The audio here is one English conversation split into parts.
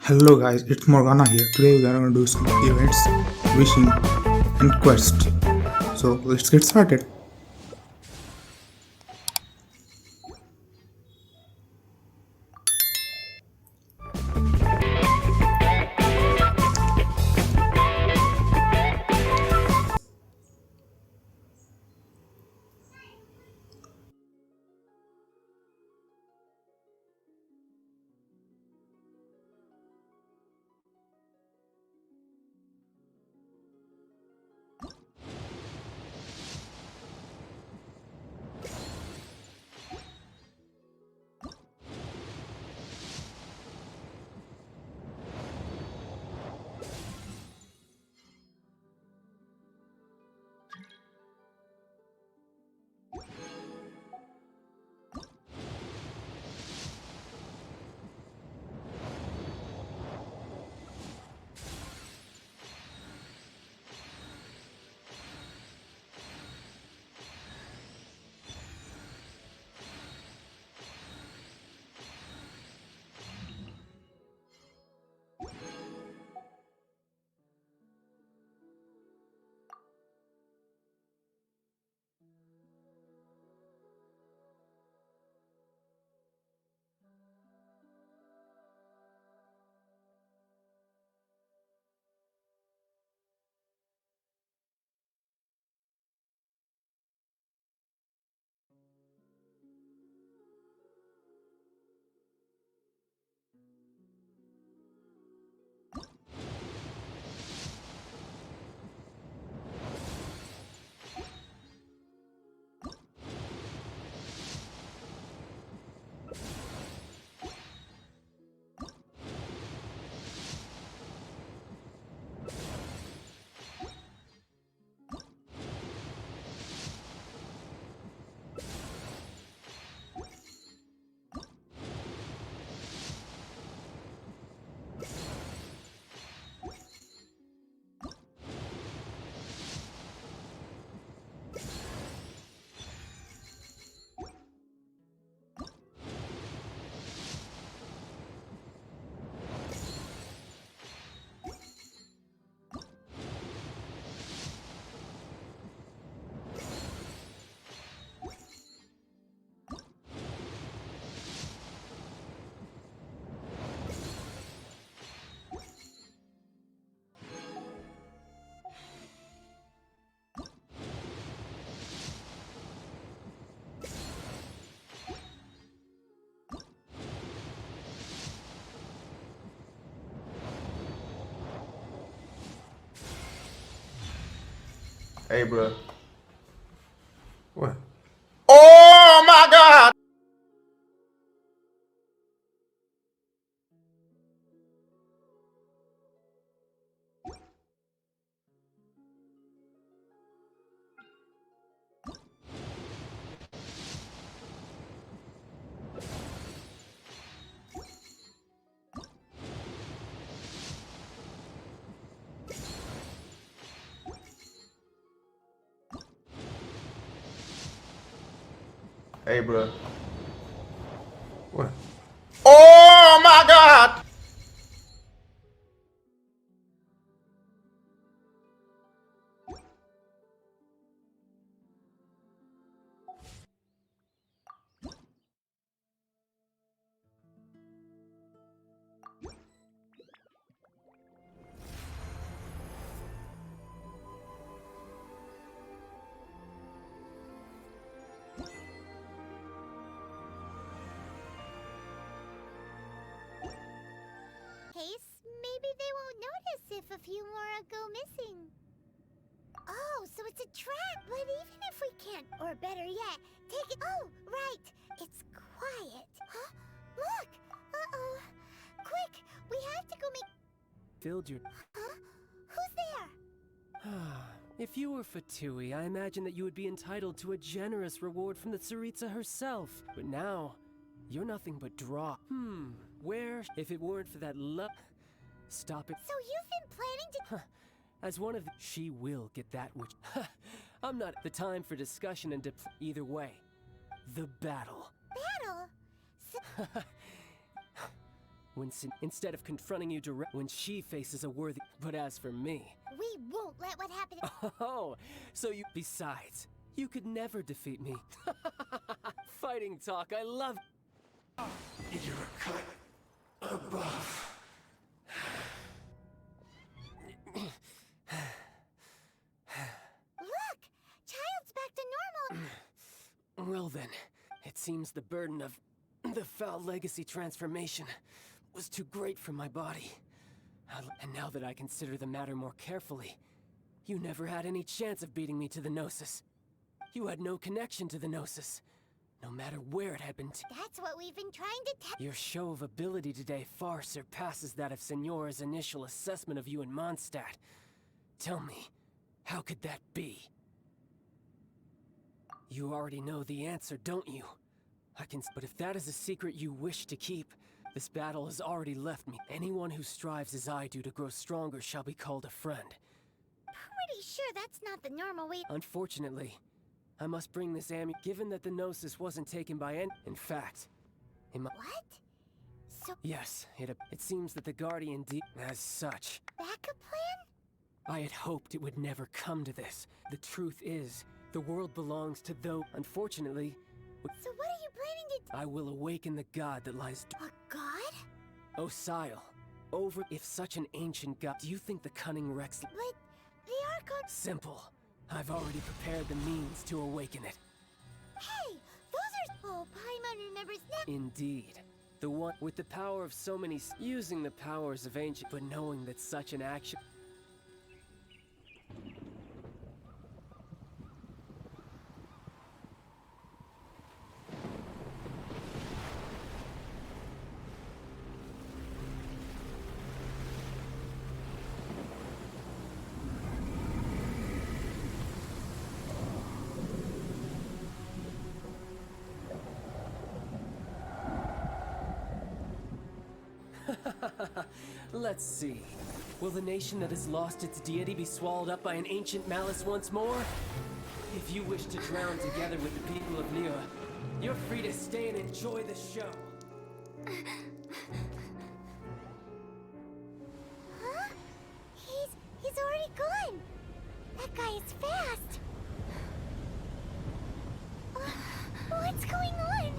Hello guys, it's Morgana here. Today we are going to do some events, wishing, and quest. So let's get started. Hey, bro. What? Oh my God! Hey, bro. What? Oh my God! Case, maybe they won't notice if a few more go missing. Oh, so it's a trap. But even if we can't, or better yet, take it. Oh, right. It's quiet. Huh? Look! Uh-oh. Quick, we have to go make. Filled your. Huh? Who's there? If you were Fatui, I imagine that you would be entitled to a generous reward from the Tsaritsa herself. But now, you're nothing but draw. Where, if it weren't for that luck. Stop it. So you've been planning to. As one of the. She will get that which. I'm not the time for discussion and either way. The battle. Battle? So instead of confronting you direct when she faces a worthy. But as for me, We won't let what happened. oh, so you. Besides, you could never defeat me. Fighting talk, I love. You're a cut above. Look! Child's back to normal! Well then, it seems the burden of the foul legacy transformation was too great for my body. And now that I consider the matter more carefully, you never had any chance of beating me to the Gnosis. You had no connection to the Gnosis, no matter where it had been. That's what we've been trying to tell. Your show of ability today far surpasses that of Signora's initial assessment of you in Mondstadt. Tell me, how could that be? You already know the answer, don't you? But if that is a secret you wish to keep, this battle has already left me. Anyone who strives as I do to grow stronger shall be called a friend. Pretty sure that's not the normal way. Unfortunately, I must bring this given that the Gnosis wasn't taken by any. In fact, What? So, yes, it seems that the Guardian as such. backup plan? I had hoped it would never come to this. The truth is, the world belongs to those. Unfortunately, So what are you planning to do? I will awaken the god that lies. A god? Osial, over. If such an ancient god, do you think the cunning Rex? But the Archon... Simple. I've already prepared the means to awaken it. Hey! Those are... Oh, Paimon remembers now. Indeed. The one with the power of so many using the powers of ancient, but knowing that such an action. Let's see. Will the nation that has lost its deity be swallowed up by an ancient malice once more? If you wish to drown together with the people of Niwa, you're free to stay and enjoy the show. Huh? He's already gone. That guy is fast. What's going on?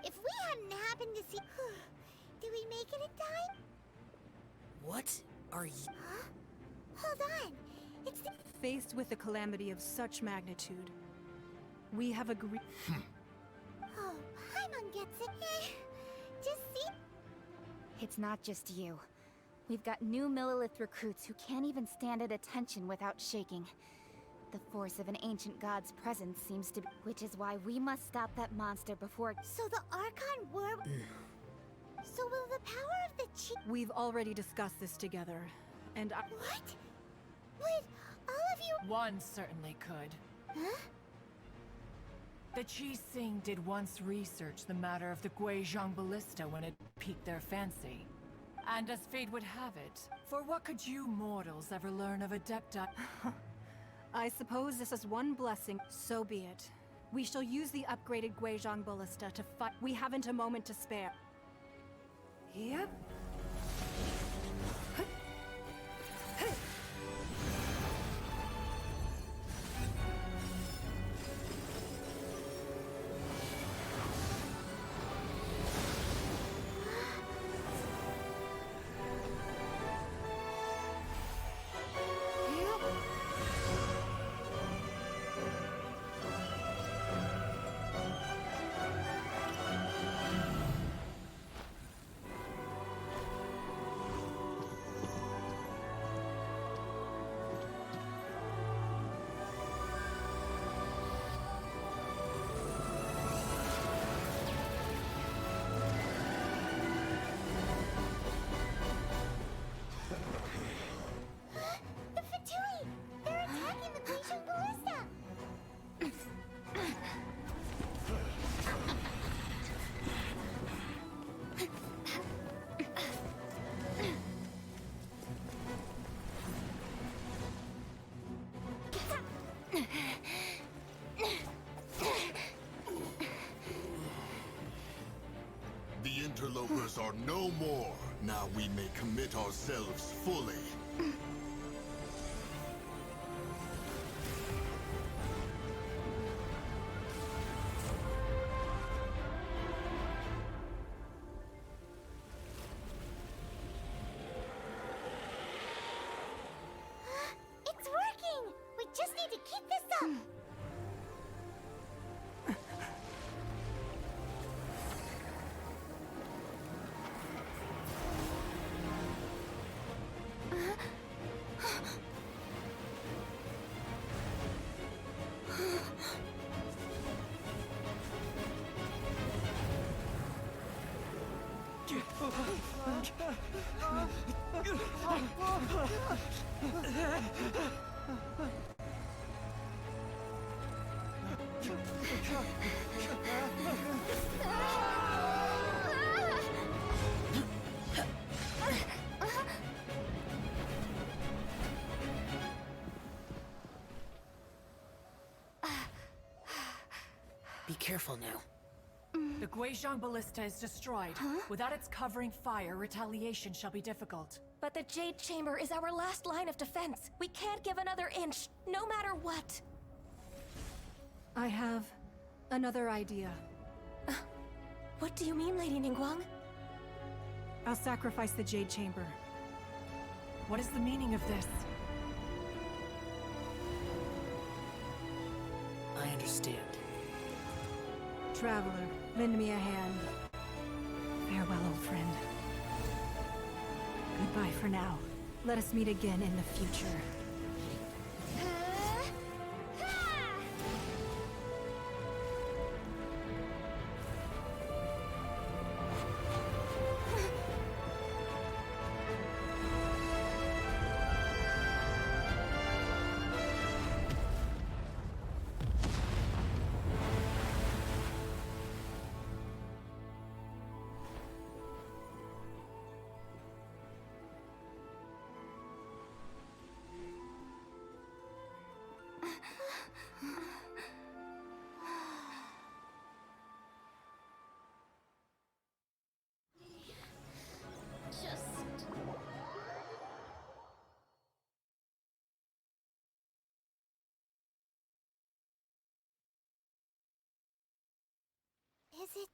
If we hadn't happened to see... Did we make it in time? What are you? Huh? Hold on. It's the... Faced with a calamity of such magnitude, we have agreed. Oh, Paimon gets it. Just see... It's not just you. We've got new Millilith recruits who can't even stand at attention without shaking. The force of an ancient god's presence seems to be... Which is why we must stop that monster before... So the Archon were... So will the power of the Chi... We've already discussed this together, and I... What? Wait, all of you... One certainly could. Huh? The Qi Sing did once research the matter of the Guizhong Ballista when it piqued their fancy. And as fate would have it, for what could you mortals ever learn of Adepti? I suppose this is one blessing. So be it. We shall use the upgraded Guizhong Ballista to fight. We haven't a moment to spare. Yep. The interlopers are no more. Now we may commit ourselves fully. It's working! We just need to keep this up! Be careful now. The Guizhong Ballista is destroyed. Without its covering fire, retaliation shall be difficult. But the Jade Chamber is our last line of defense. We can't give another inch, no matter what. I have another idea. What do you mean, Lady Ningguang? I'll sacrifice the Jade Chamber. What is the meaning of this? I understand. Traveler, lend me a hand. Farewell, old friend. Goodbye for now. Let us meet again in the future. Is it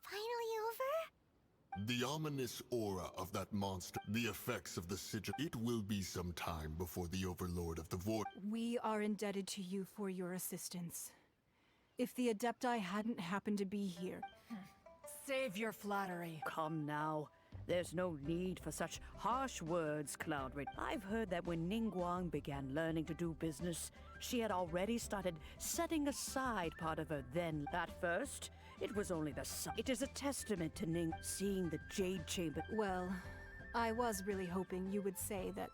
finally over? The ominous aura of that monster, the effects of the sigil. It will be some time before the Overlord of the Void. We are indebted to you for your assistance. If the Adepti hadn't happened to be here, Save your flattery. Come now. There's no need for such harsh words, Cloudred. I've heard that when Ningguang began learning to do business, she had already started setting aside part of her then. At first, it was only the sun. It is a testament to Ning seeing the Jade Chamber. well, I was really hoping you would say that.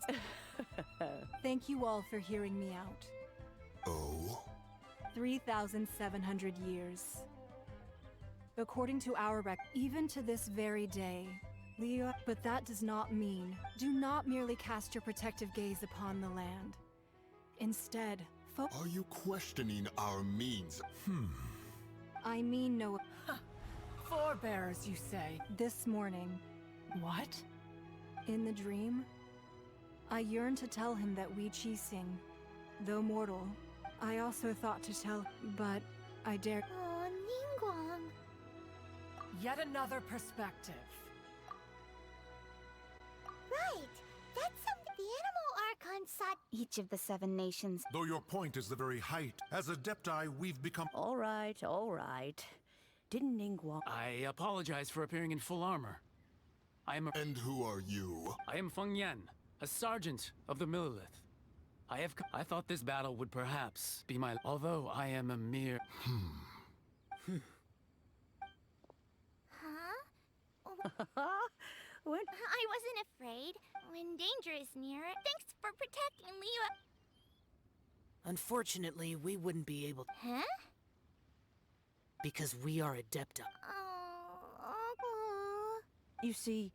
Thank you all for hearing me out. Oh? 3,700 years. According to our even to this very day, Leo, but that does not mean do not merely cast your protective gaze upon the land. Instead, Are you questioning our means? I mean no. Forebears, you say? This morning, What? in the dream, I yearned to tell him that Wei Qixing, though mortal, I also thought to tell, but I dared. Oh, Ningguang. Yet another perspective. Right. That's something the Animal Archon sought. Each of the 7 nations. Though your point is the very height, as Adepti, we've become. All right, all right. Didn't Ningguang... I apologize for appearing in full armor. And who are you? I am Feng Yan, a sergeant of the Millelith. I thought this battle would perhaps be my... Although I am a mere... When... I wasn't afraid. When danger is near, thanks for protecting Leo. Unfortunately, we wouldn't be able to, Huh? because we are Adepti. Oh. You see,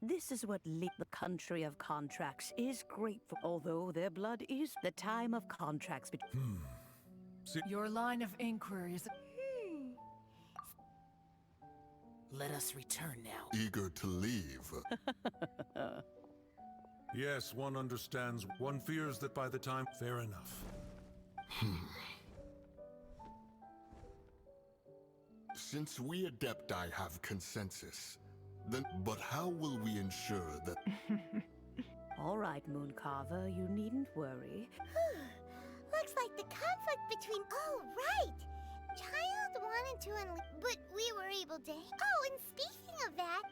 This is what the country of contracts is grateful, although their blood is the time of contracts. Your line of inquiry is. Let us return now. Eager to leave. Yes, one understands. One fears that by the time... Fair enough. Since we Adepti have consensus, then... But how will we ensure that... All right, Mooncarver, you needn't worry. Looks like the conflict between. Oh, right! Child wanted to but we were able to. Oh, and speaking of that.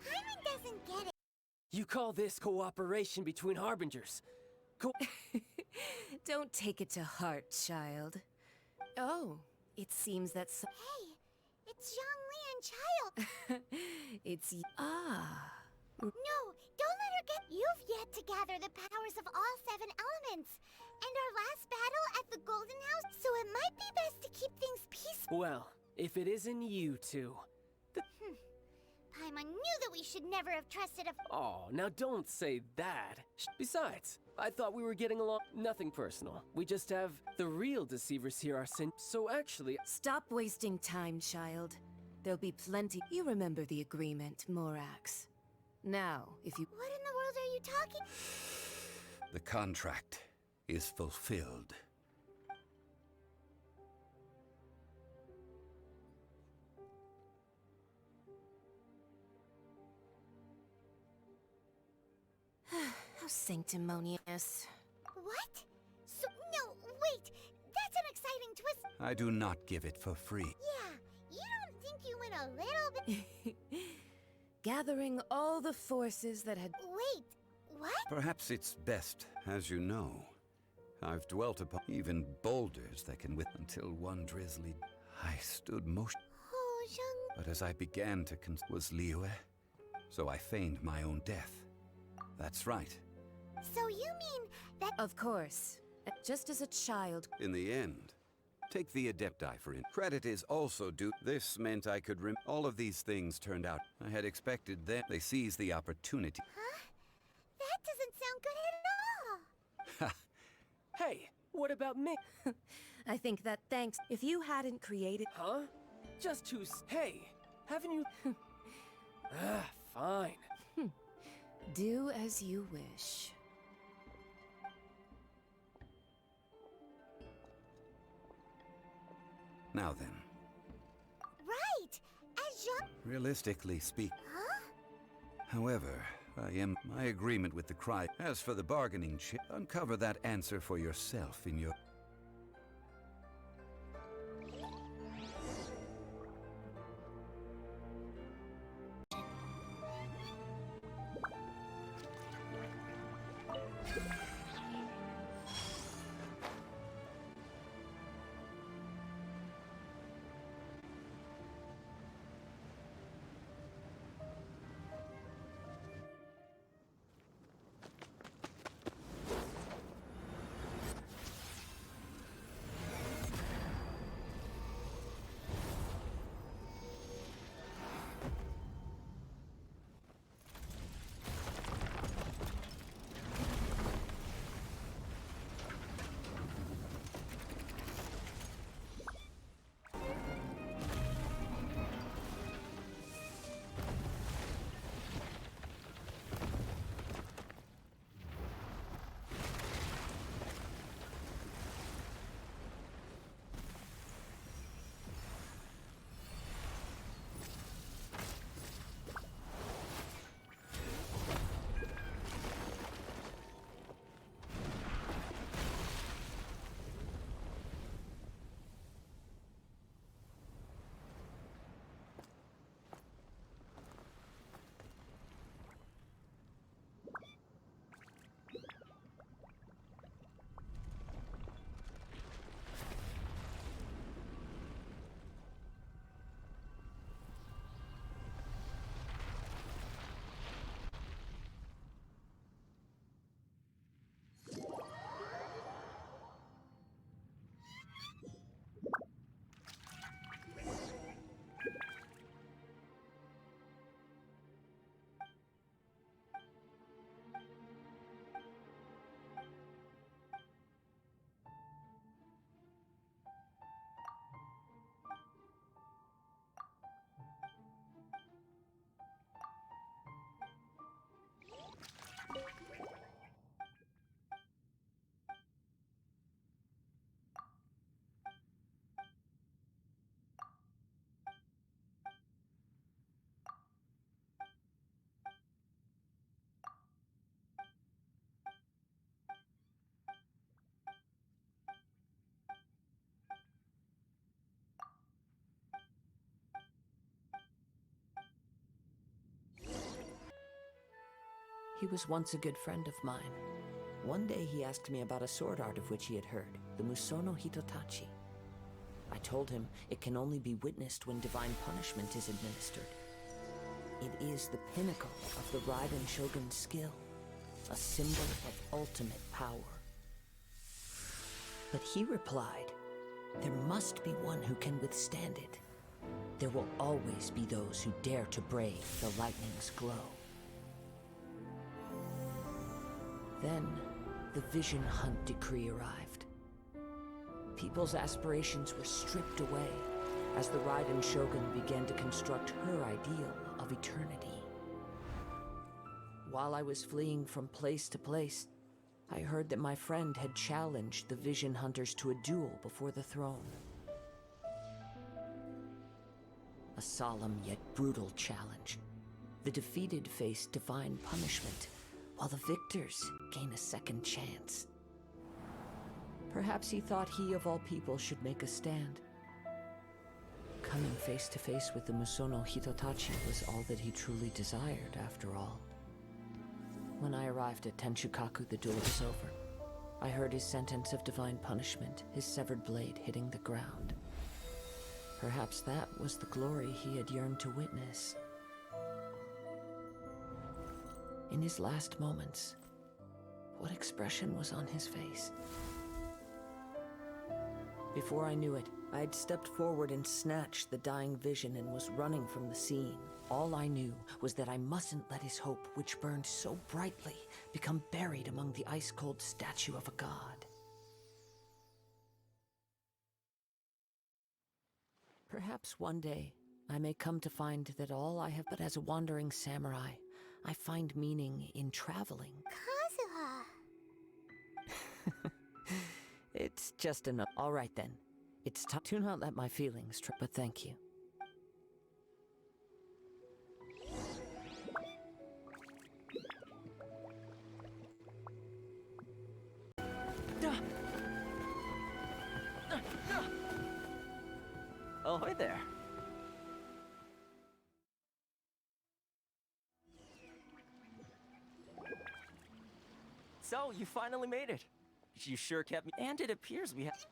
Hyman doesn't get it. You call this cooperation between Harbingers? Don't take it to heart, child. Oh, it seems that Hey, it's Zhongli and Child. it's... No, don't let her get. You've yet to gather the powers of all 7 elements. And our last battle at the Golden House, so it might be best to keep things peaceful. Well, if it isn't you two. Paimon knew that we should never have trusted a. Oh, now don't say that. Besides, I thought we were getting along. Nothing personal. We just have the real deceivers here are sin. So actually, Stop wasting time, child. There'll be plenty. You remember the agreement, Morax. Now, if you... What in the world are you talking? The contract is fulfilled. How sanctimonious. What? So, no, wait! That's an exciting twist! I do not give it for free. Yeah, you don't think you went a little bit. Gathering all the forces that had... Wait, what? Perhaps it's best, as you know. I've dwelt upon even boulders that can until one drizzly... I stood motion. Oh, Zhong... But as I began to was Liyue, so I feigned my own death. That's right. So you mean that... Of course. Just as a child... In the end, take the Adepti for it. Credit is also due. This meant I could all of these things turned out. I had expected them. They seized the opportunity. Huh? That doesn't sound good at all! hey, what about me? I think that thanks... If you hadn't created... Huh? Just too... Hey, haven't you... Fine. Do as you wish. Now then. Right! As Zhong... Realistically speak. Huh? However, my agreement with the Cry. As for the bargaining chip, uncover that answer for yourself in your... He was once a good friend of mine. One day he asked me about a sword art of which he had heard, the Musono Hitotachi. I told him it can only be witnessed when divine punishment is administered. It is the pinnacle of the Raiden Shogun's skill, a symbol of ultimate power. But he replied, there must be one who can withstand it. There will always be those who dare to brave the lightning's glow. Then, the Vision Hunt decree arrived. People's aspirations were stripped away as the Raiden Shogun began to construct her ideal of eternity. While I was fleeing from place to place, I heard that my friend had challenged the Vision Hunters to a duel before the throne. A solemn yet brutal challenge. The defeated face divine punishment, while the victors gain a second chance. Perhaps he thought he of all people should make a stand. Coming face to face with the Musono Hitotachi was all that he truly desired, after all. When I arrived at Tenshukaku, the duel was over. I heard his sentence of divine punishment, his severed blade hitting the ground. Perhaps that was the glory he had yearned to witness. In his last moments, what expression was on his face? Before I knew it, I had stepped forward and snatched the dying vision and was running from the scene. All I knew was that I mustn't let his hope, which burned so brightly, become buried among the ice-cold statue of a god. Perhaps one day, I may come to find that all I have but as a wandering samurai, I find meaning in traveling. Kazuha! It's just enough. All right then. It's time to not let my feelings trip, but thank you. Ahoy there. So, you finally made it. You sure kept me. And it appears we have.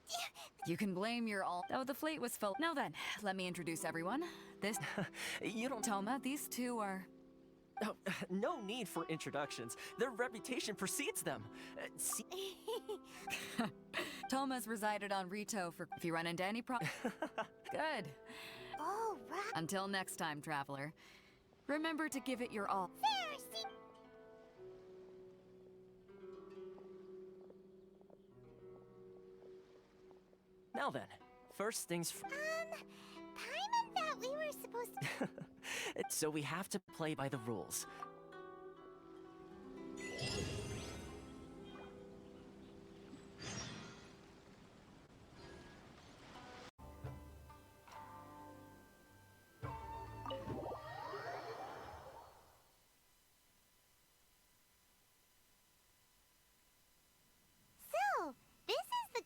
You can blame your all. Oh, the fleet was full. Now then, let me introduce everyone. This. You don't. Toma, these two are. Oh, no need for introductions. Their reputation precedes them. Toma's resided on Rito for. If you run into any problem. Good. Oh, right. Until next time, traveler. Remember to give it your all. Pharisee! Now then, first things Paimon thought we were supposed to... So we have to play by the rules.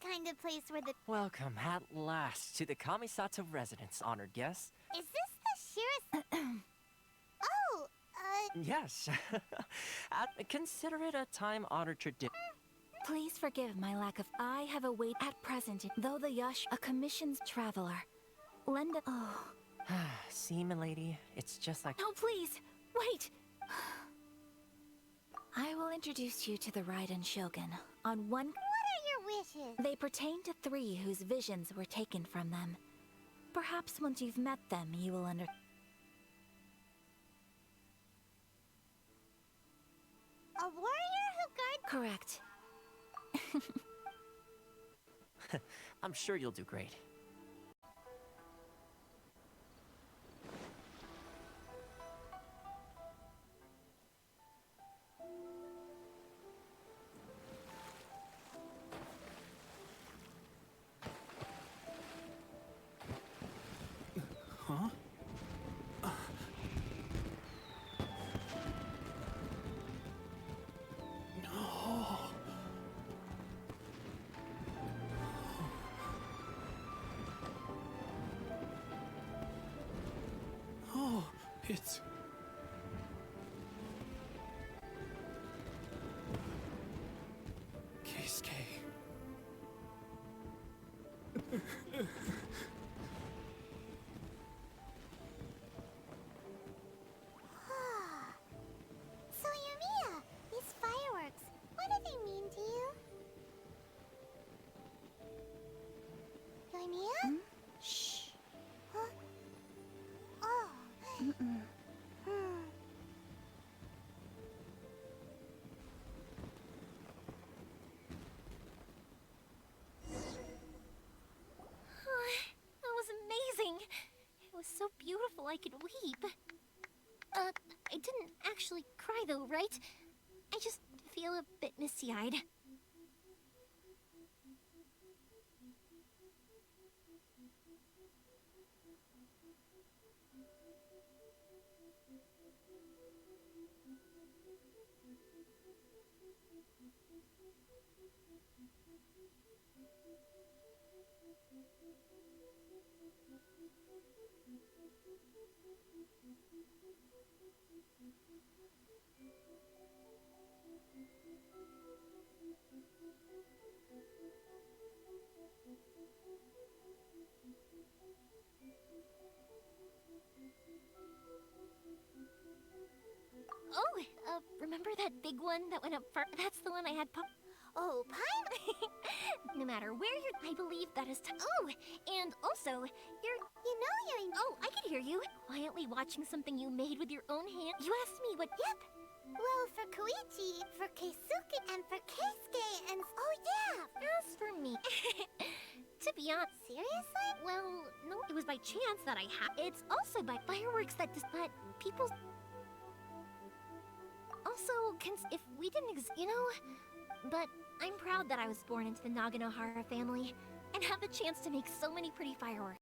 Kind of place where the... Welcome, at last, to the Kamisato residence, honored guests. Is this the Shira's... Oh, Yes. Consider it a time-honored tradition. Please forgive my lack of... I have a wait at present, though the Yash... A commissioned traveler. Lend a... Oh. See, milady, it's just like... No, please! Wait! I will introduce you to the Raiden Shogun. On one... Wishes. They pertain to three whose visions were taken from them. Perhaps once you've met them, you will under... A warrior who guards... Correct. I'm sure you'll do great. Huh? No. Oh, it's... So Yumiya, these fireworks, what do they mean to you? Yumiya? Shh. Huh? Oh. That was amazing. It was so beautiful I could weep. I didn't actually cry though, right? I just feel a bit misty-eyed. Oh, remember that big one that went up far? That's the one I had pop. Oh, Paimon! No matter where you're, I believe that is. Oh, and also, you're. You know you're in. Oh, I could hear you quietly watching something you made with your own hand. You asked me what. Yep. Well, for Koichi, for Keisuke, and for Keisuke, and oh yeah. As for me, to be honest. Seriously? Well, no, it was by chance that I had. It's also by fireworks that just. But people. Also, if we didn't you know. But I'm proud that I was born into the Naganohara family and have the chance to make so many pretty fireworks.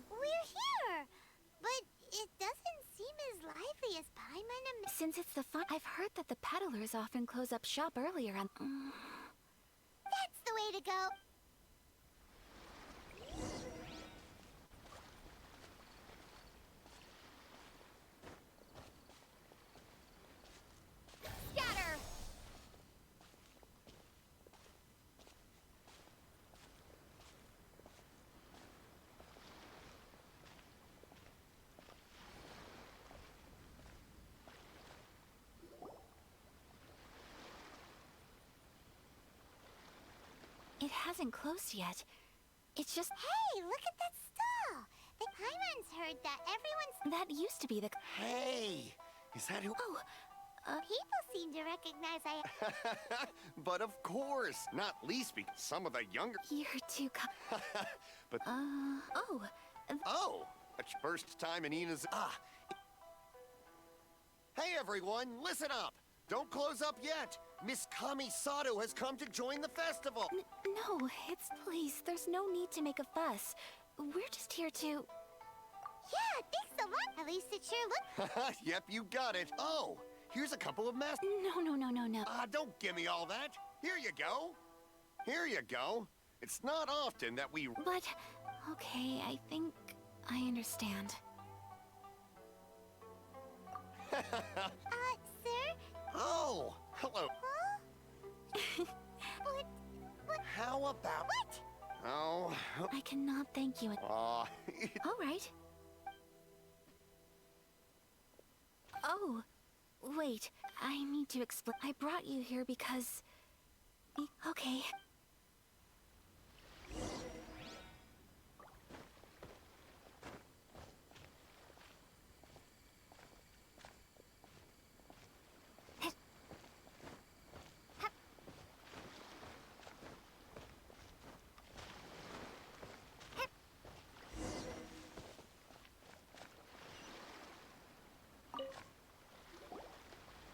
We're here, but it doesn't seem as lively as Paimon and. Since it's the fun, I've heard that the peddlers often close up shop earlier on. That's the way to go. Scatter! It hasn't closed yet. It's just. Hey, look at that stall! The Paimon's heard that everyone's. That used to be the. Hey! Is that who? Oh, People seem to recognize I. But of course, not least because some of the younger. You're too. But. Oh. Oh! It's first time in Ina's. Hey everyone, listen up! Don't close up yet! Miss Kami Sato has come to join the festival! No, it's. Please, there's no need to make a fuss. We're just here to. Yeah, thanks a lot. At least it sure looks. Yep, you got it. Oh, here's a couple of masks. No. Don't give me all that. Here you go. Here you go. It's not often that we. But, okay, I think I understand. Sir? Oh, hello. Huh? What? How about... What? Oh... I cannot thank you. Aw... All right. Oh, wait. I need to explain. I brought you here because... Okay.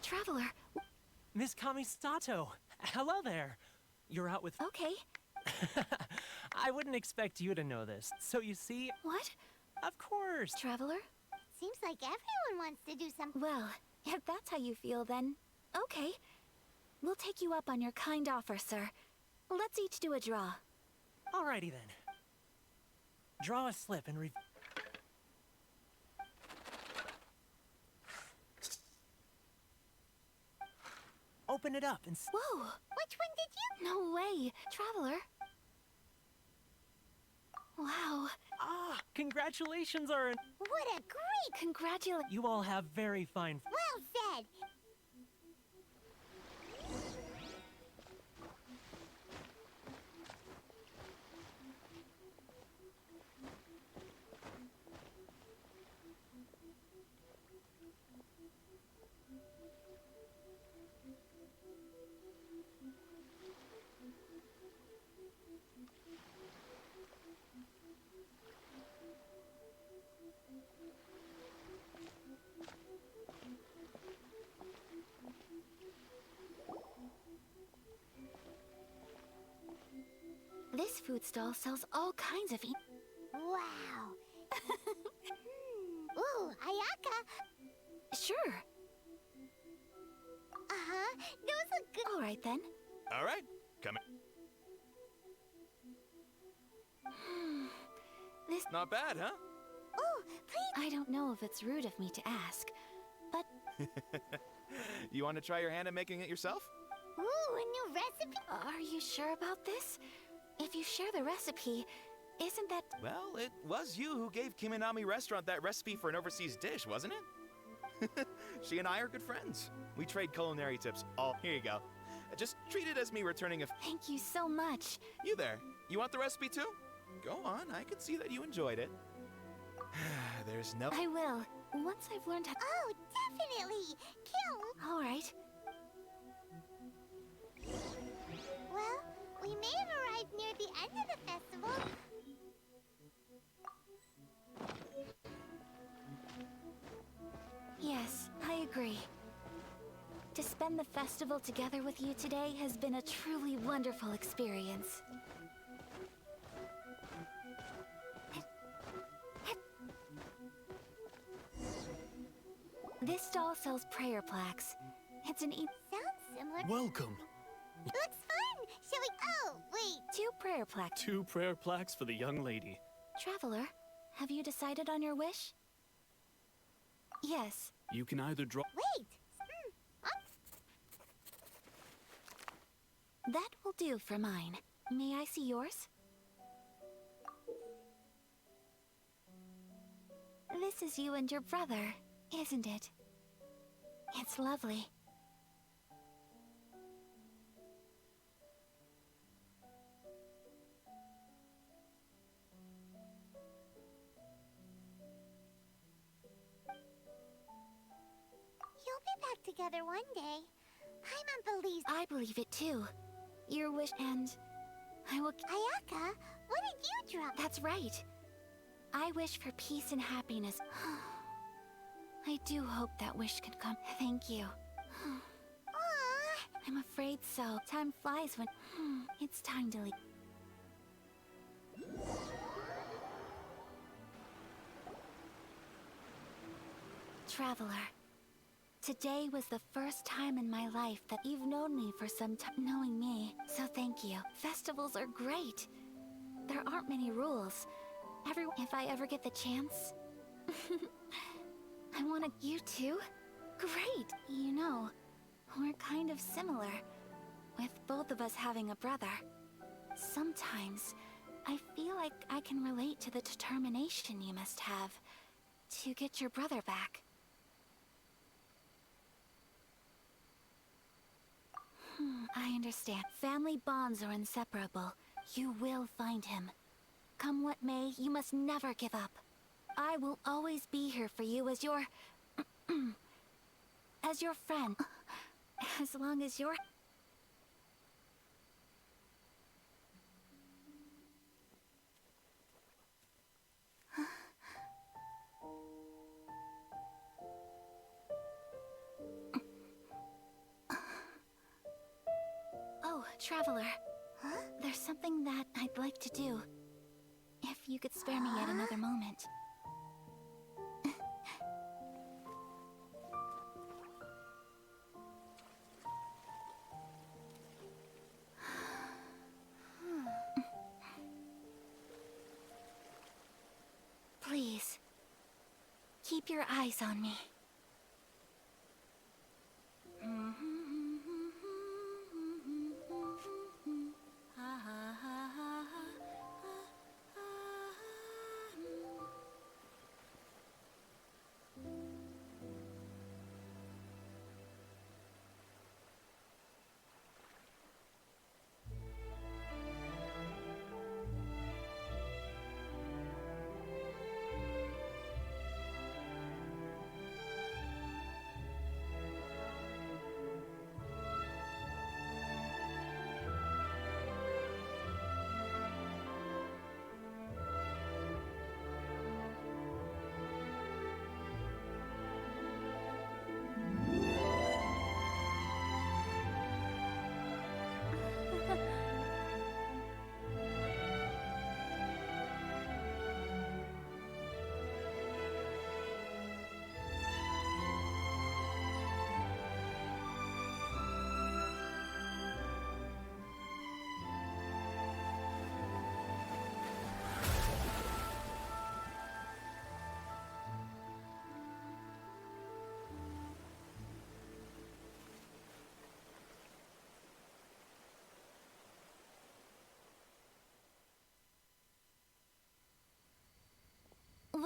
Traveler. Miss Kami Sato, hello there. You're out with... Okay. I wouldn't expect you to know this. So you see... What? Of course. Traveler? Seems like everyone wants to do something. Well, if that's how you feel, then... Okay. We'll take you up on your kind offer, sir. Let's each do a draw. Alrighty then. Draw a slip and rev... open it up and Whoa! Which one did you? No way! Traveler? Wow. Ah, congratulations, Aaron. What a great... Congratulations. You all have very fine... Well said. This food stall sells all kinds of Wow. Ooh, Ayaka. Sure. Uh-huh. Those look good. All right then. All right, come in. This... Not bad, huh? Oh, please. I don't know if it's rude of me to ask, but... You want to try your hand at making it yourself? Ooh, a new recipe? Are you sure about this? If you share the recipe, isn't that... Well, it was you who gave Kiminami Restaurant that recipe for an overseas dish, wasn't it? She and I are good friends. We trade culinary tips all... Here you go. Just treat it as me returning a... Thank you so much. You there. You want the recipe too? Go on, I can see that you enjoyed it. There's no... I will. Once I've learned how... Oh, definitely. Kill. All right. Well, we may have arrived near the end of the festival. Yes, I agree. To spend the festival together with you today has been a truly wonderful experience. This stall sells prayer plaques. It's an Sounds similar. Welcome. Looks fun. Shall we... Oh, wait. 2 prayer plaques. 2 prayer plaques for the young lady. Traveler, have you decided on your wish? Yes. You can either draw... Wait. That will do for mine. May I see yours? This is you and your brother, isn't it? It's lovely. You'll be back together one day. I'm unbelievable. I believe it too. Your wish and... I will... Ayaka, what did you drop? That's right. I wish for peace and happiness. I do hope that wish can come. Thank you. I'm afraid so. Time flies when... It's time to leave. Traveler. Today was the first time in my life that you've known me for some time, knowing me, so thank you. Festivals are great. There aren't many rules. If I ever get the chance... I want you too? Great! You know, we're kind of similar, with both of us having a brother. Sometimes, I feel like I can relate to the determination you must have to get your brother back. I understand. Family bonds are inseparable. You will find him. Come what may, you must never give up. I will always be here for you as your... as your friend. As long as you're... Oh, Traveler. Huh? There's something that I'd like to do. If you could spare me yet another moment. Please, keep your eyes on me.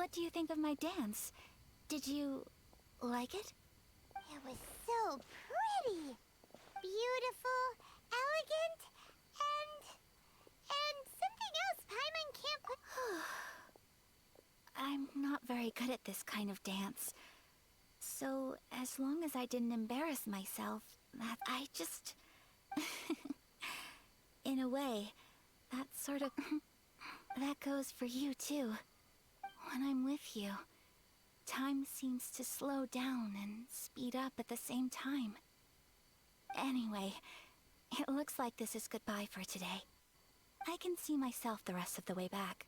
What do you think of my dance? Did you like it? It was so pretty. Beautiful, elegant, and something else Paimon can't put... I'm not very good at this kind of dance. So, as long as I didn't embarrass myself, that I just... In a way, that sort of... that goes for you too. When I'm with you, time seems to slow down and speed up at the same time. Anyway, it looks like this is goodbye for today. I can see myself the rest of the way back.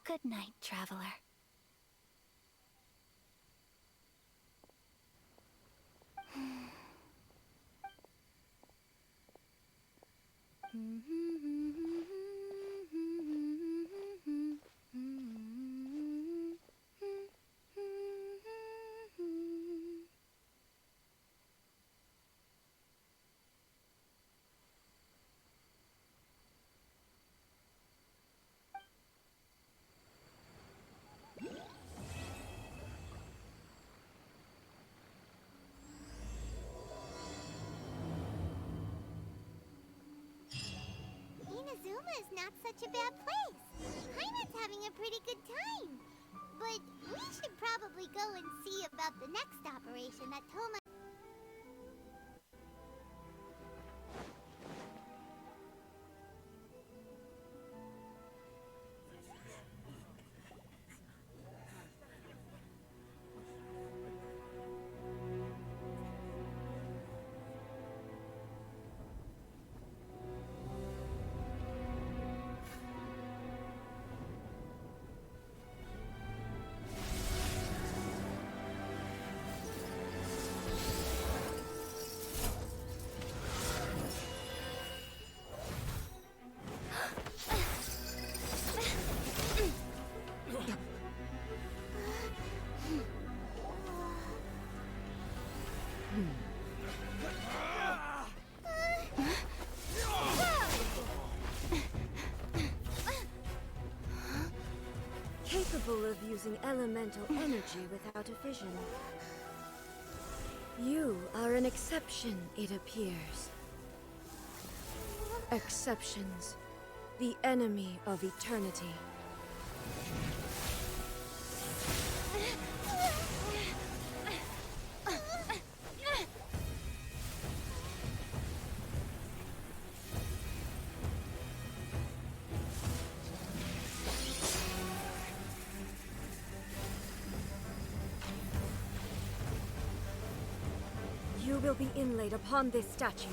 Good night, traveler. Inazuma is not such a bad place. Paimon's having a pretty good time. But we should probably go and see about the next operation that Toma... Capable of using elemental energy without a fission. You are an exception, it appears. Exceptions. The enemy of eternity. You will be inlaid upon this statue.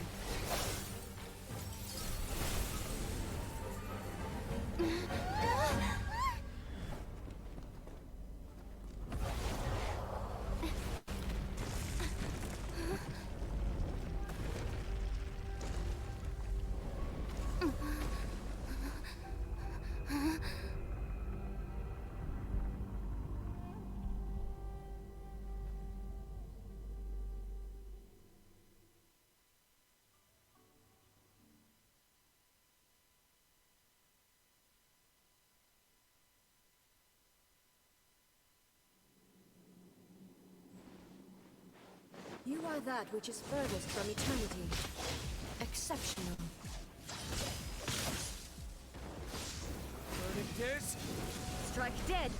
You are that which is furthest from eternity. Exceptional. Verdict Strike dead!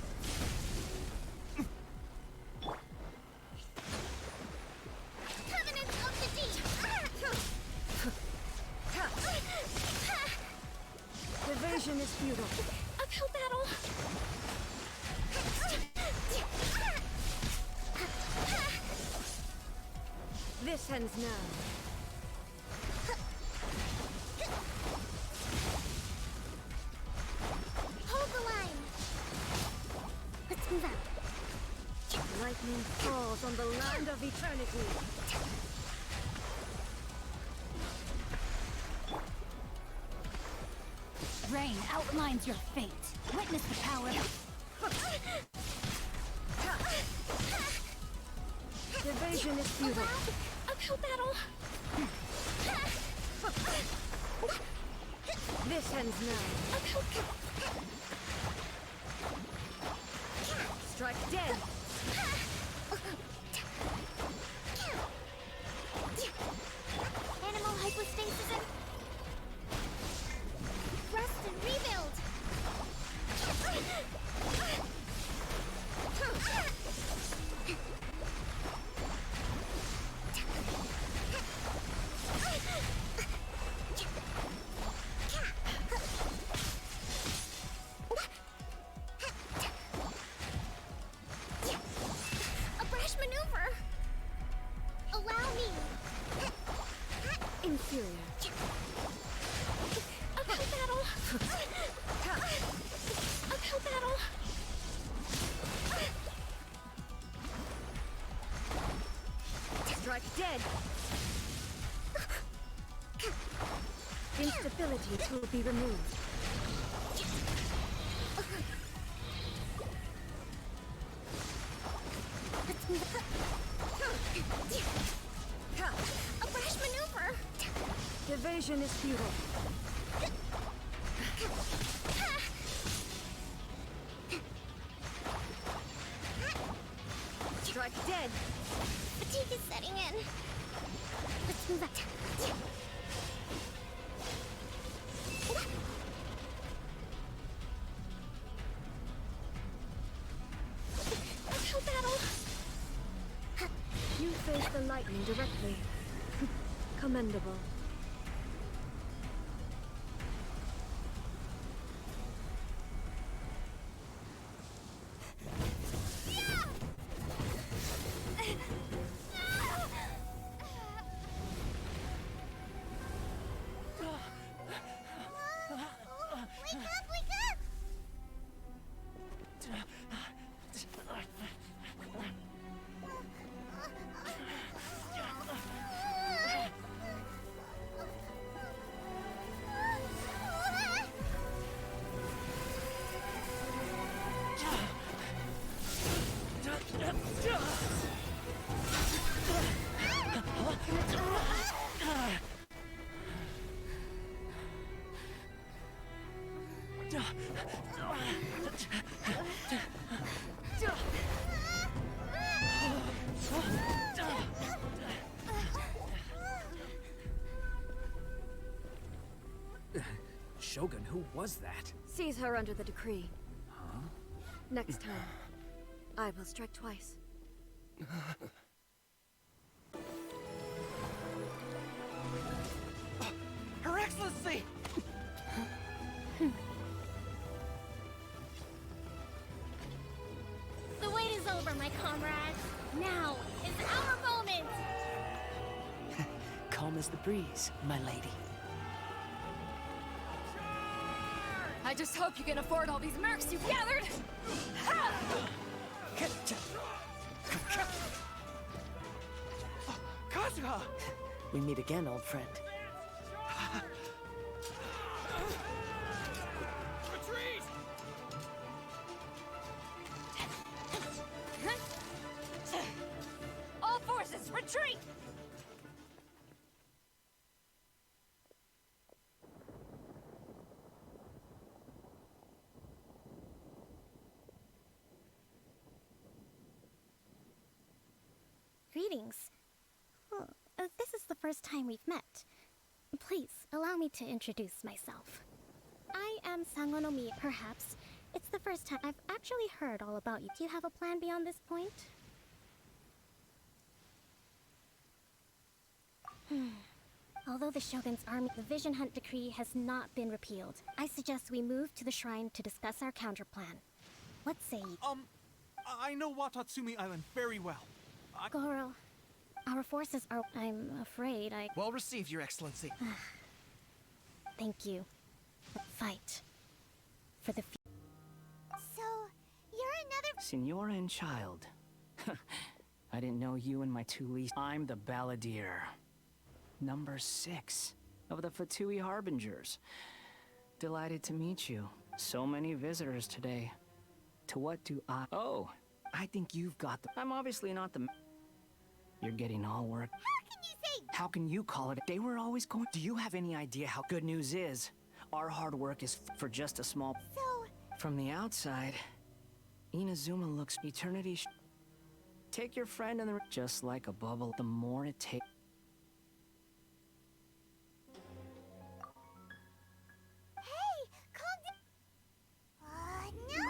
Covenant of the Deep! Division is futile. Uphill battle! This ends now. Hold the line! Let's move out. Lightning falls on the land of eternity. Rain outlines your fate. Witness the power. Division is futile. Uphill battle! This ends now. dead! Instability will be removed. A brash maneuver! Evasion is futile. Strike dead! Fatigue is setting in. Let's move up. Uphill battle. You face the lightning directly. Commendable. Shogun, who was that? Seize her under the decree. Huh? Next time, I will strike twice. Her Excellency! The wait is over, my comrades. Now is our moment. Calm as the breeze, my lady. I just hope you can afford all these mercs you've gathered! Ha! Kazuha! We meet again, old friend. Retreat! All forces, retreat! Greetings. Well, this is the first time we've met. Please, allow me to introduce myself. I am Sango no Mi. Perhaps it's the first time I've actually heard all about you. Do you have a plan beyond this point? Although the Shogun's army, the Vision Hunt decree has not been repealed, I suggest we move to the shrine to discuss our counterplan. What say you? I know Watatsumi Island very well. Goro, our forces are... I'm afraid I... Well received, Your Excellency. Thank you. Fight. For the... So, you're another... Signora and child. I didn't know you and my two least. I'm the Balladeer. Number 6 of the Fatui Harbingers. Delighted to meet you. So many visitors today. To what do I... Oh, I think you've got the... I'm obviously not the... You're getting all work. How can you say... How can you call it? They were always going... Do you have any idea how good news is? Our hard work is for just a small... So... From the outside, Inazuma looks eternity... Take your friend and the... Just like a bubble, the more it takes... Hey! Calm down! No!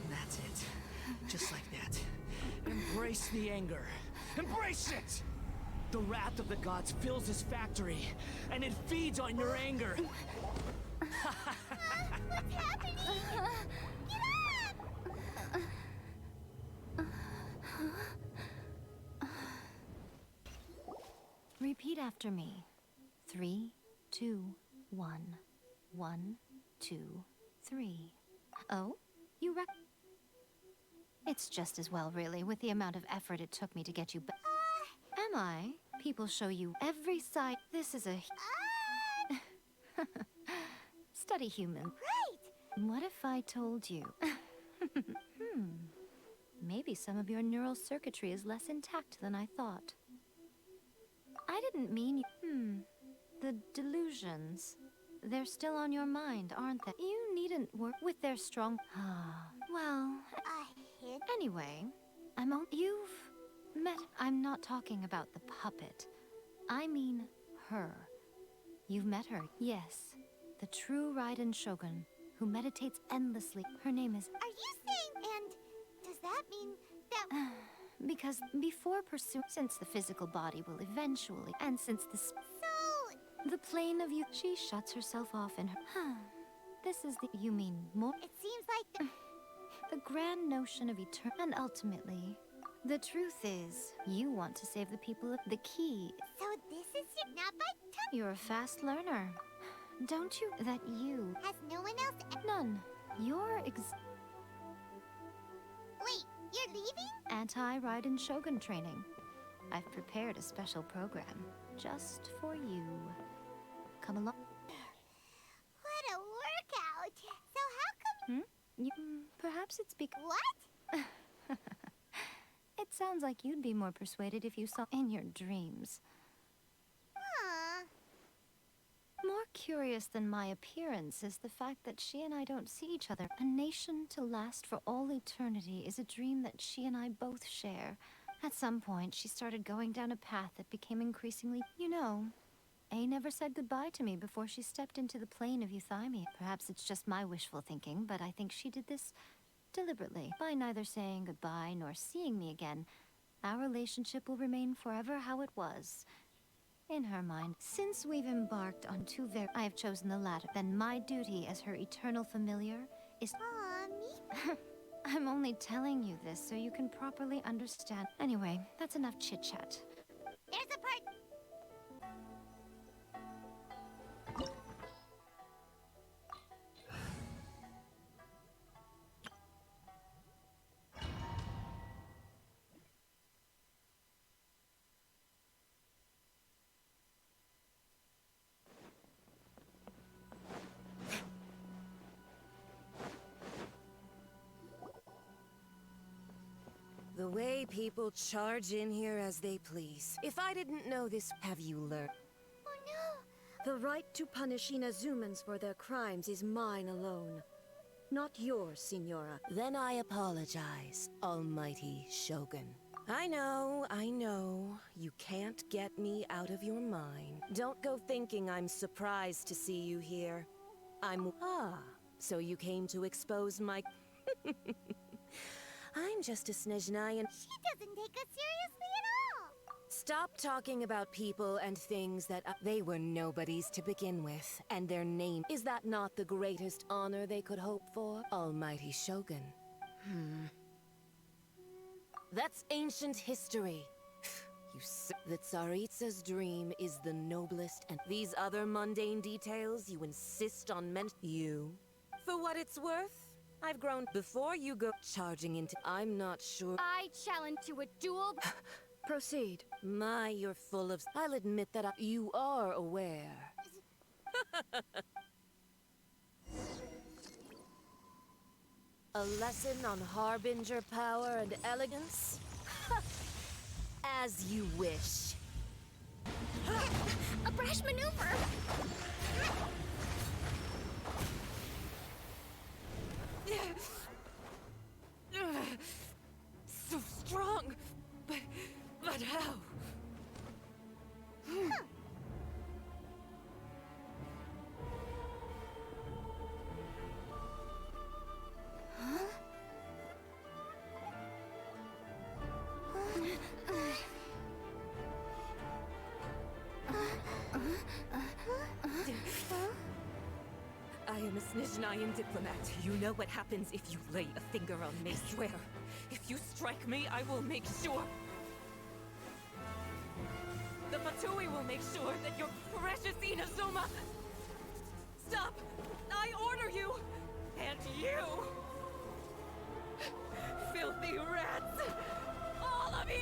That's it. Just like that. Embrace the anger. Embrace it! The wrath of the gods fills this factory, and it feeds on your anger. What's happening? Get up! after me. 3, 2, 1. 1, 2, 3. Oh? You It's just as well, really, with the amount of effort it took me to get you back. Am I? People show you every side. This is a... Study human. Right! What if I told you? Maybe some of your neural circuitry is less intact than I thought. I didn't mean... The delusions. They're still on your mind, aren't they? You needn't work with their strong... well... Anyway, you've met... I'm not talking about the puppet. I mean her. You've met her, yes. The true Raiden Shogun, who meditates endlessly. Her name is... Are you saying... And does that mean that... Because before pursuing... Since the physical body will eventually... And since the... So... The plane of you... She shuts herself off in her... This is the... You mean more... It seems like... The grand notion of eternity. And ultimately, the truth is, you want to save the people of the key. So this is your... Not by... You're a fast learner. Don't you? That you... Has no one else... None. You're Wait, you're leaving? Anti-Raiden Shogun training. I've prepared a special program just for you. Come along. What a workout! So how come... Perhaps it's because... What? It sounds like you'd be more persuaded if you saw in your dreams. More curious than my appearance is the fact that she and I don't see each other. A nation to last for all eternity is a dream that she and I both share. At some point, she started going down a path that became increasingly... You know, A never said goodbye to me before she stepped into the plane of Euthymia. Perhaps it's just my wishful thinking, but I think she did this deliberately. By neither saying goodbye nor seeing me again, our relationship will remain forever how it was. In her mind, since we've embarked on I have chosen the latter, then my duty as her eternal familiar is... Me? I'm only telling you this so you can properly understand. Anyway, that's enough chit-chat. There's a part... The way people charge in here as they please. If I didn't know this, have you learned? Oh no! The right to punish Inazumans for their crimes is mine alone. Not yours, Signora. Then I apologize, Almighty Shogun. I know. You can't get me out of your mind. Don't go thinking I'm surprised to see you here. So you came to expose my... I'm just a Snezhnayan. She doesn't take us seriously at all! Stop talking about people and things that they were nobodies to begin with, and their name. Is that not the greatest honor they could hope for, Almighty Shogun? That's ancient history. The Tsaritsa's dream is the noblest, and these other mundane details you insist on You? For what it's worth? I've grown before you go charging into... I'm not sure... I challenge to a duel... Proceed. You're full of... I'll admit that you are aware. A lesson on Harbinger power and elegance? As you wish. A brash maneuver! So strong, but how? I am a Snezhnayan diplomat. You know what happens if you lay a finger on me. I swear, if you strike me, I will make sure. The Fatui will make sure that your precious Inazuma... Stop! I order you! And you! Filthy rats! All of you!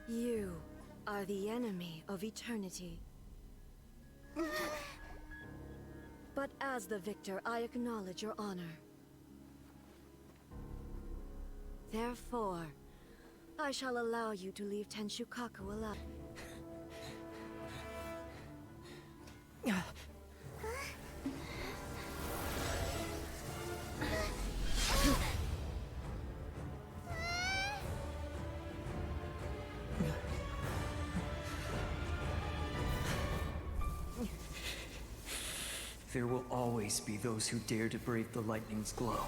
You are the enemy of eternity. But as the victor, I acknowledge your honor. Therefore, I shall allow you to leave Tenshukaku alive. There will always be those who dare to brave the lightning's glow.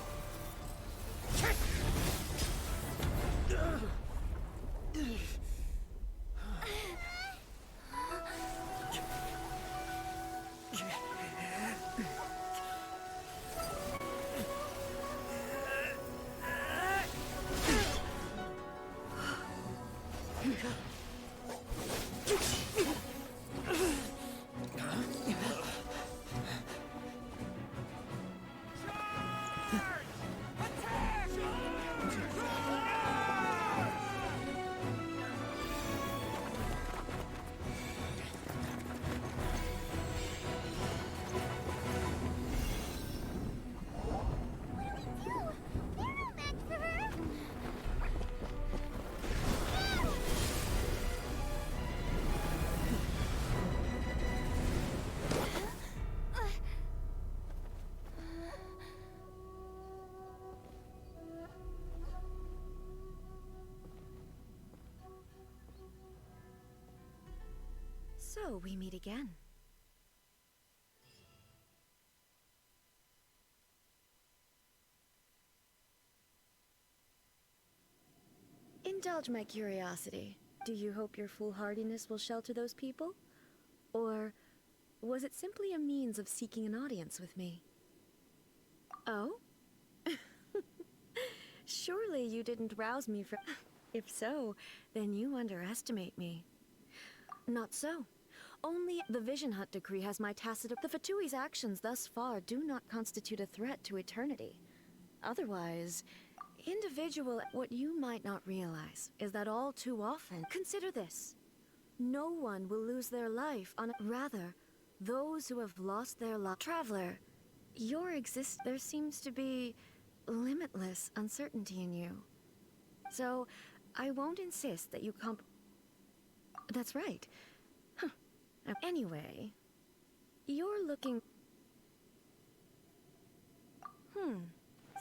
So we meet again. Indulge my curiosity. Do you hope your foolhardiness will shelter those people? Or was it simply a means of seeking an audience with me? Oh? Surely you didn't rouse me from... If so, then you underestimate me. Not so. Only the Vision Hunt decree has my tacit... The Fatui's actions thus far do not constitute a threat to eternity. Otherwise, individual... What you might not realize is that all too often... Consider this. No one will lose their life on... Rather, those who have lost their life... Traveler, your there seems to be limitless uncertainty in you. So, I won't insist that you That's right. Huh. Anyway, you're looking...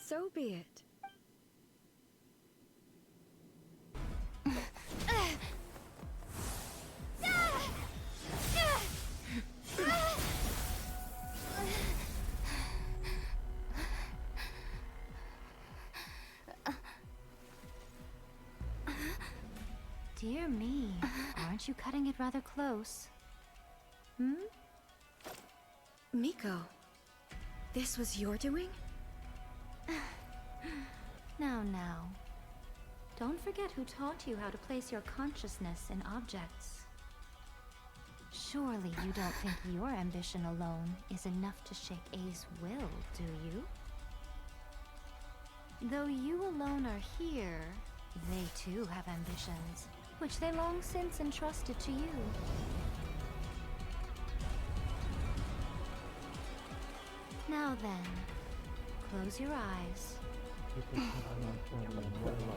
So be it. Dear me, aren't you cutting it rather close? Miko, this was your doing? Now. Don't forget who taught you how to place your consciousness in objects. Surely you don't think your ambition alone is enough to shake A's will, do you? Though you alone are here, they too have ambitions, which they long since entrusted to you. Now then, close your eyes.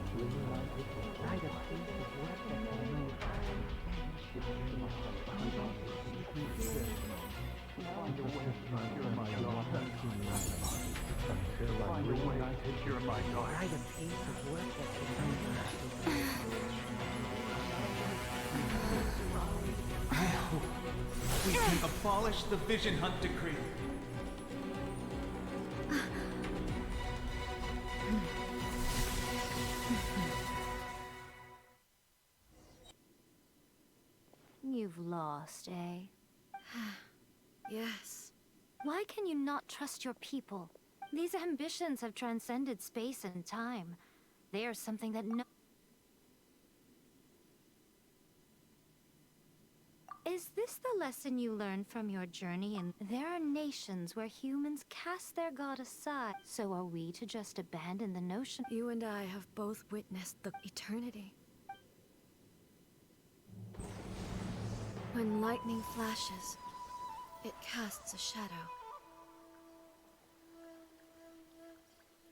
I hope we can abolish the Vision Hunt decree. You've lost, eh? Yes. Why can you not trust your people? These ambitions have transcended space and time. They are something that no... Is this the lesson you learned from your journey? And there are nations where humans cast their god aside. So are we to just abandon the notion? You and I have both witnessed the eternity. When lightning flashes, it casts a shadow.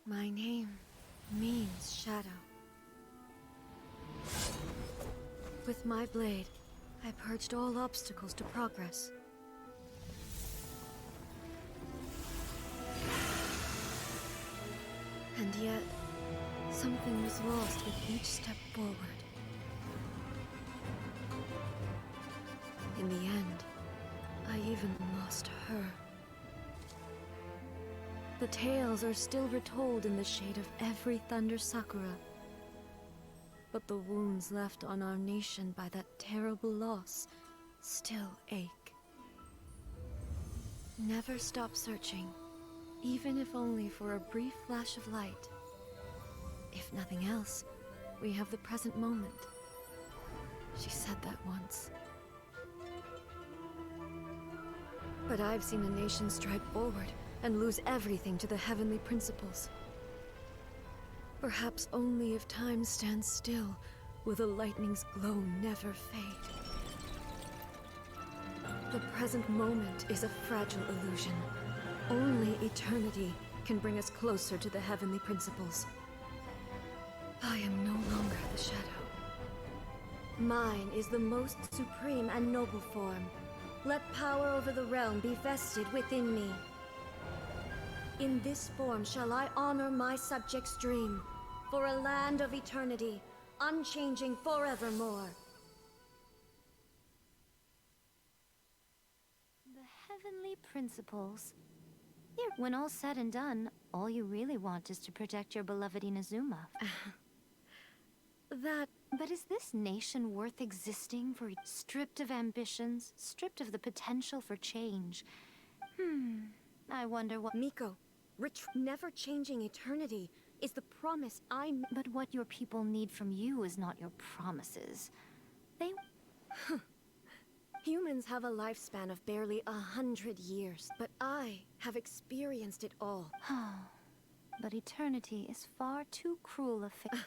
My name means shadow. With my blade, I purged all obstacles to progress. And yet, something was lost with each step forward. In the end, I even lost her. The tales are still retold in the shade of every Thunder Sakura. But the wounds left on our nation by that terrible loss still ache. Never stop searching, even if only for a brief flash of light. If nothing else, we have the present moment. She said that once. But I've seen a nation stride forward and lose everything to the heavenly principles. Perhaps only if time stands still will the lightning's glow never fade. The present moment is a fragile illusion. Only eternity can bring us closer to the heavenly principles. I am no longer the shadow. Mine is the most supreme and noble form. Let power over the realm be vested within me. In this form shall I honor my subjects' dream, for a land of eternity, unchanging forevermore. The heavenly principles. Here, when all's said and done, all you really want is to protect your beloved Inazuma. But is this nation worth existing for? Stripped of ambitions, stripped of the potential for change. I wonder what— Miko, never changing eternity is the promise I'm— But what your people need from you is not your promises. They— Humans have a lifespan of barely 100 years, but I have experienced it all. But eternity is far too cruel a fate.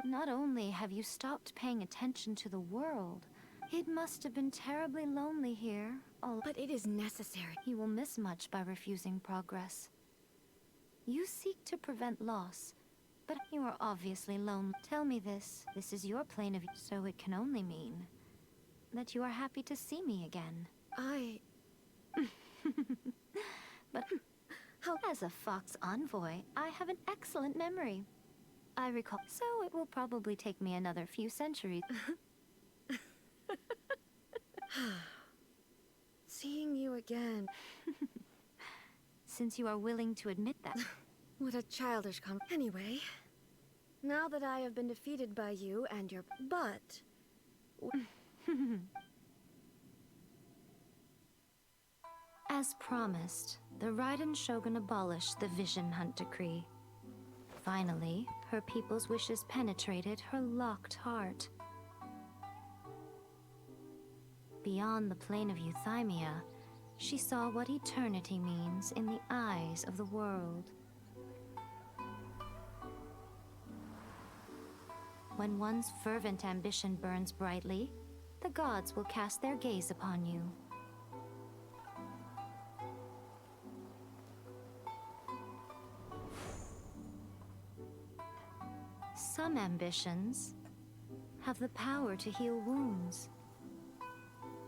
Not only have you stopped paying attention to the world, it must have been terribly lonely here. But it is necessary. You will miss much by refusing progress. You seek to prevent loss, but you are obviously lonely. Tell me this. This is your plane of view, so it can only mean that you are happy to see me again. But as a Fox envoy, I have an excellent memory. I recall, so it will probably take me another few centuries. Seeing you again. Since you are willing to admit that. What a childish Anyway, now that I have been defeated by you and your— But... As promised, the Raiden Shogun abolished the Vision Hunt Decree. Finally, her people's wishes penetrated her locked heart. Beyond the plane of Euthymia, she saw what eternity means in the eyes of the world. When one's fervent ambition burns brightly, the gods will cast their gaze upon you. Some ambitions have the power to heal wounds,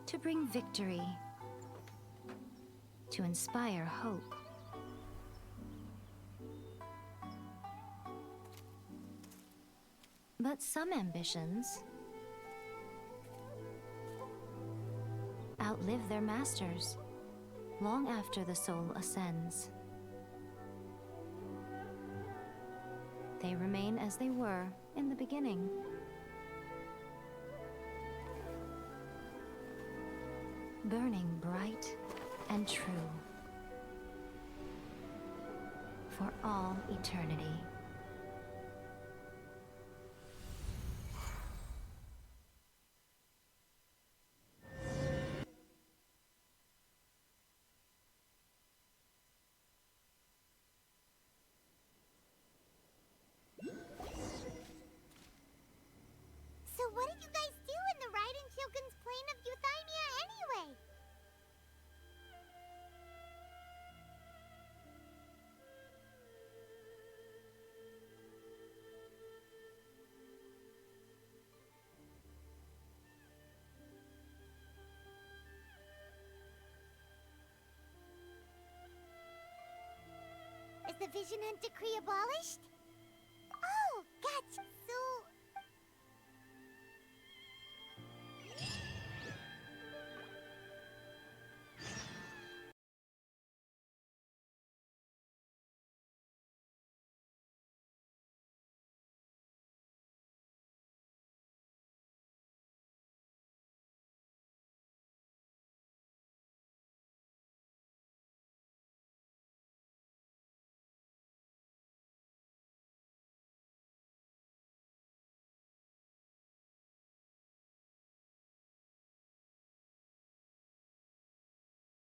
to bring victory, to inspire hope. But some ambitions outlive their masters long after the soul ascends. They remain as they were in the beginning. burning bright and true for all eternity. So what did you guys do in the Raiden Kyogen's plane of Euthymia anyway? Is the Vision Hunt decree abolished? Oh, gotcha.